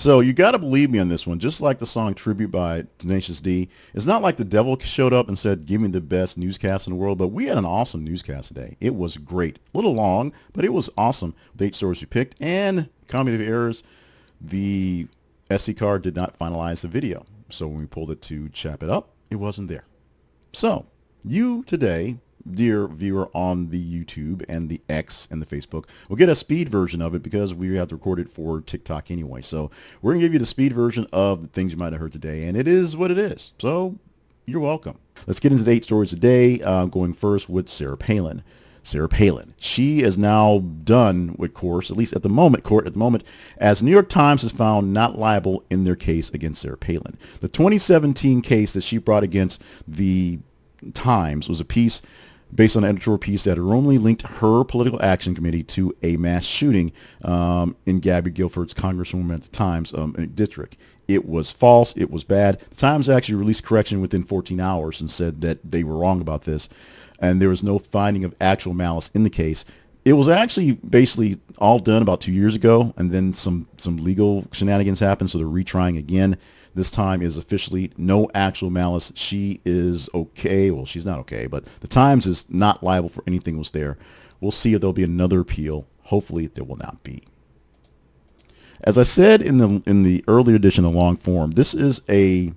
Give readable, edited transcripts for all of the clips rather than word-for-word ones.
So you got to believe me on this one. Just like the song Tribute by Tenacious D, it's not like the devil showed up and said, give me the best newscast in the world, but we had an awesome newscast today. It was great. A little long, but it was awesome. The 8 stories we picked, and comedy of errors, the SD card did not finalize the video. So when we pulled it to chop it up, it wasn't there. So you today, dear viewer on the YouTube and the X and the Facebook, will get a speed version of it because we have to record it for TikTok anyway. So we're going to give you the speed version of the things you might have heard today, and it is what it is. So you're welcome. Let's get into the 8 stories today, going first with Sarah Palin. Sarah Palin. She is now done with court, at least at the moment, as New York Times has found not liable in their case against Sarah Palin. The 2017 case that she brought against the Times was a piece based on an editorial piece that erroneously linked her political action committee to a mass shooting in Gabby Guilford's congresswoman at the Times district. It was false. It was bad. The Times actually released correction within 14 hours and said that they were wrong about this, and there was no finding of actual malice in the case. It was actually basically all done about 2 years ago, and then some legal shenanigans happened, so they're retrying again. This time is officially no actual malice. She is okay. Well, she's not okay, but the Times is not liable for anything that was there. We'll see if there'll be another appeal. Hopefully there will not be. As I said in the earlier edition of long form, this is a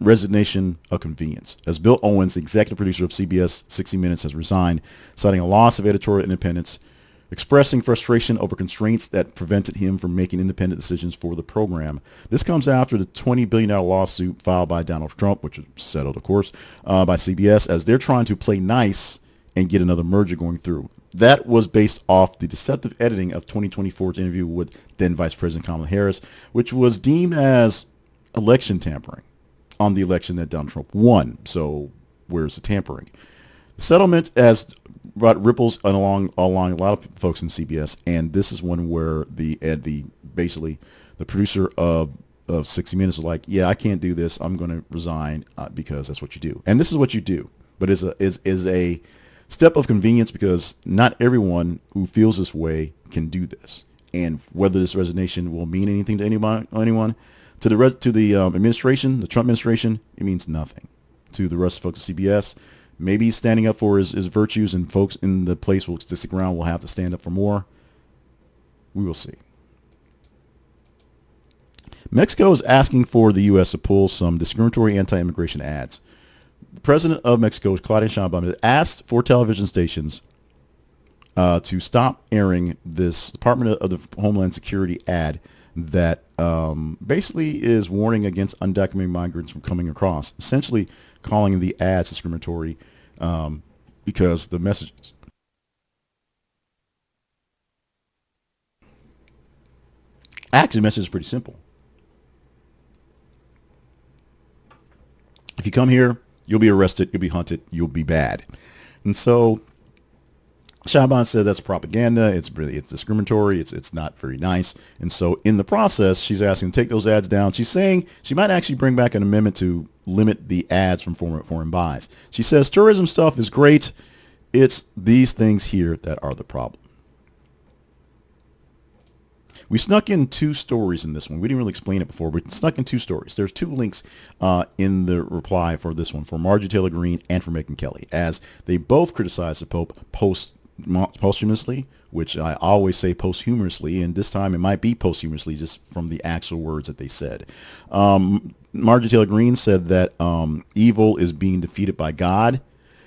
resignation of convenience, as Bill Owens, the executive producer of CBS 60 Minutes, has resigned, citing a loss of editorial independence, expressing frustration over constraints that prevented him from making independent decisions for the program. This comes after the $20 billion lawsuit filed by Donald Trump, which was settled, of course, by CBS, as they're trying to play nice and get another merger going through. That was based off the deceptive editing of 2024's interview with then Vice President Kamala Harris, which was deemed as election tampering on the election that Donald Trump won. So where's the tampering? The settlement has brought ripples along a lot of folks in CBS, and this is one where basically the producer of 60 Minutes was like, yeah, I can't do this. I'm going to resign because that's what you do. And this is what you do. But is a step of convenience because not everyone who feels this way can do this. And whether this resignation will mean anything to anyone, to the administration, the Trump administration, it means nothing. To the rest of the folks at CBS, maybe he's standing up for his virtues, and folks in the place will stick around will have to stand up for more. We will see. Mexico is asking for the U.S. to pull some discriminatory anti-immigration ads. The president of Mexico, Claudia Sheinbaum, has asked for television stations to stop airing this Department of the Homeland Security ad that basically is warning against undocumented migrants from coming across, essentially calling the ads discriminatory because the messages. Actually, the message is pretty simple. If you come here, you'll be arrested, you'll be hunted, you'll be bad. And so Sheinbaum says that's propaganda. It's discriminatory. It's not very nice. And so in the process, she's asking to take those ads down. She's saying she might actually bring back an amendment to limit the ads from foreign buys. She says tourism stuff is great. It's these things here that are the problem. We snuck in 2 stories in this one. We didn't really explain it before. We snuck in 2 stories. There's 2 links in the reply for this one, for Marjorie Taylor Greene and for Megyn Kelly, as they both criticized the Pope posthumously, which I always say posthumously, and this time it might be posthumously just from the actual words that they said. Marjorie Taylor Greene said that evil is being defeated by God,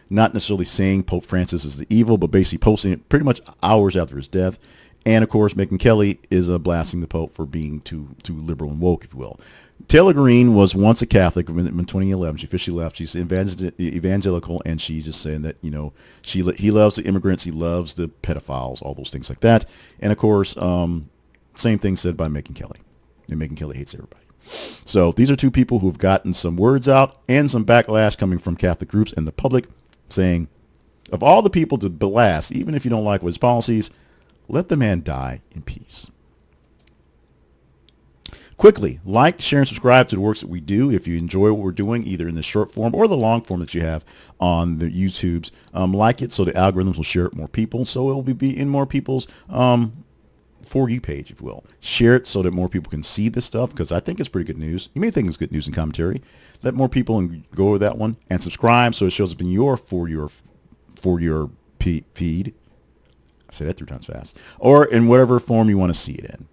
not necessarily saying Pope Francis is the evil, but basically posting it pretty much hours after his death. And of course, Megyn Kelly is blasting the Pope for being too liberal and woke, if you will. Taylor Greene was once a Catholic in 2011. She officially left. She's evangelical, and she's just saying that, you know, he loves the immigrants, he loves the pedophiles, all those things like that. And of course, same thing said by Megyn Kelly. And Megyn Kelly hates everybody. So these are 2 people who've gotten some words out and some backlash coming from Catholic groups and the public saying, of all the people to blast, even if you don't like his policies, let the man die in peace. Quickly, like, share, and subscribe to the works that we do. If you enjoy what we're doing, either in the short form or the long form that you have on the YouTubes, like it so the algorithms will share it more people, so it will be in more people's For You page, if you will. Share it so that more people can see this stuff, because I think it's pretty good news. You may think it's good news and commentary. Let more people go over that one, and subscribe so it shows up in your For Your feed. I say that 3 times fast. Or in whatever form you want to see it in.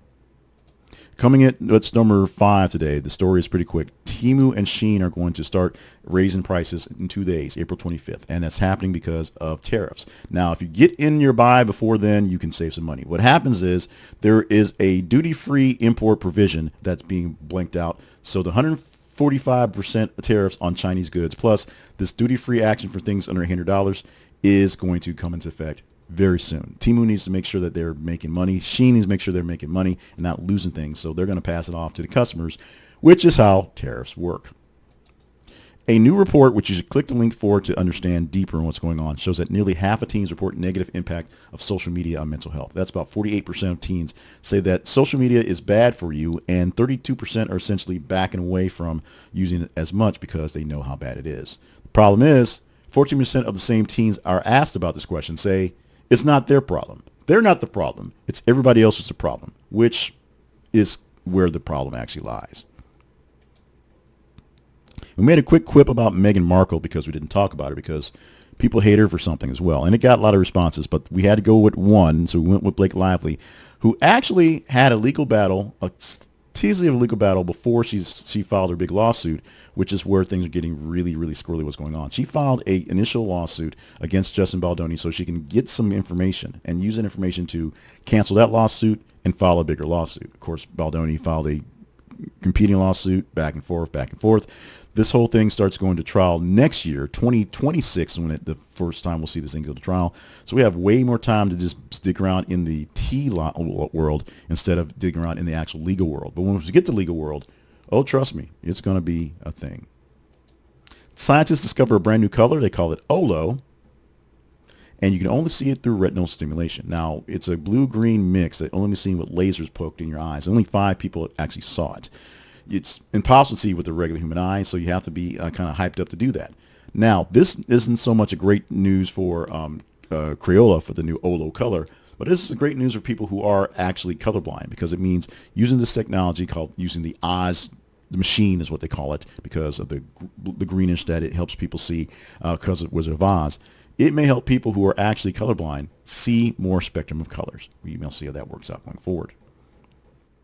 Coming in, what's number 5 today? The story is pretty quick. Temu and Shein are going to start raising prices in 2 days, April 25th, and that's happening because of tariffs. Now, if you get in your buy before then, you can save some money. What happens is there is a duty-free import provision that's being blanked out. So the 145% tariffs on Chinese goods, plus this duty-free action for things under $100 is going to come into effect very soon. Temu needs to make sure that they're making money. Shein needs to make sure they're making money and not losing things. So they're going to pass it off to the customers, which is how tariffs work. A new report, which you should click the link for to understand deeper on what's going on, shows that nearly half of teens report negative impact of social media on mental health. That's about 48% of teens say that social media is bad for you, and 32% are essentially backing away from using it as much because they know how bad it is. The problem is 14% of the same teens are asked about this question say it's not their problem. They're not the problem. It's everybody else who's the problem, which is where the problem actually lies. We made a quick quip about Megyn Markle because we didn't talk about her because people hate her for something as well. And it got a lot of responses, but we had to go with one. So we went with Blake Lively, who actually had a legal battle, a teasing of a legal battle before she filed her big lawsuit, which is where things are getting really, really squirrely what's going on. She filed a initial lawsuit against Justin Baldoni so she can get some information and use that information to cancel that lawsuit and file a bigger lawsuit. Of course, Baldoni filed a competing lawsuit, back and forth, back and forth. This whole thing starts going to trial next year, 2026, when the first time we'll see this thing go to trial. So we have way more time to just stick around in the tea world instead of digging around in the actual legal world. But when we get to legal world, oh, trust me, it's going to be a thing. Scientists discover a brand new color. They call it Olo, and you can only see it through retinal stimulation. Now, it's a blue-green mix that only be seen with lasers poked in your eyes. Only 5 people actually saw it. It's impossible to see with the regular human eye, so you have to be kind of hyped up to do that. Now, this isn't so much a great news for Crayola for the new Olo color, but this is great news for people who are actually colorblind, because it means using this technology called using the Oz, the machine is what they call it, because of the greenish that it helps people see because of Wizard of Oz. It may help people who are actually colorblind see more spectrum of colors. We will see how that works out going forward.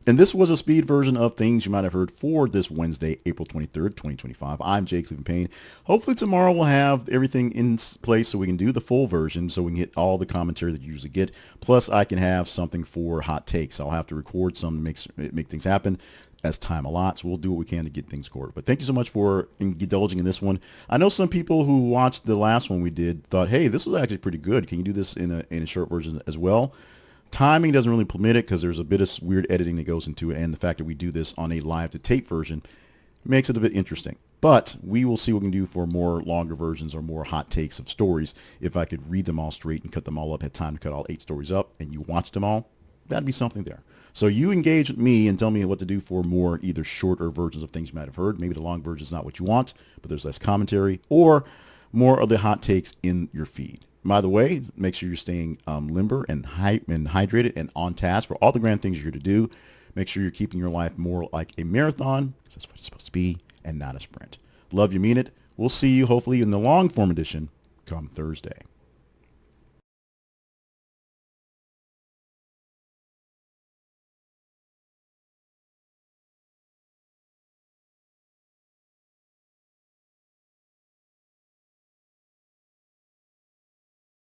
And this was a speed version of things you might have heard for this Wednesday, April 23rd, 2025. I'm Jake Cleveland Payne. Hopefully tomorrow we'll have everything in place so we can do the full version, so we can get all the commentary that you usually get. Plus, I can have something for hot takes. I'll have to record some to make things happen as time allots. We'll do what we can to get things recorded. But thank you so much for indulging in this one. I know some people who watched the last one we did thought, hey, this was actually pretty good. Can you do this in a short version as well? Timing doesn't really permit it because there's a bit of weird editing that goes into it, and the fact that we do this on a live to tape version makes it a bit interesting. But we will see what we can do for more longer versions or more hot takes of stories. If I could read them all straight and cut them all up, had time to cut all 8 stories up, and you watch them all, that'd be something there. So you engage with me and tell me what to do for more either shorter versions of things you might have heard. Maybe the long version is not what you want, but there's less commentary, or more of the hot takes in your feed. By the way, make sure you're staying limber and hydrated and on task for all the grand things you're here to do. Make sure you're keeping your life more like a marathon, because that's what it's supposed to be, and not a sprint. Love you, mean it. We'll see you hopefully in the long form edition come Thursday.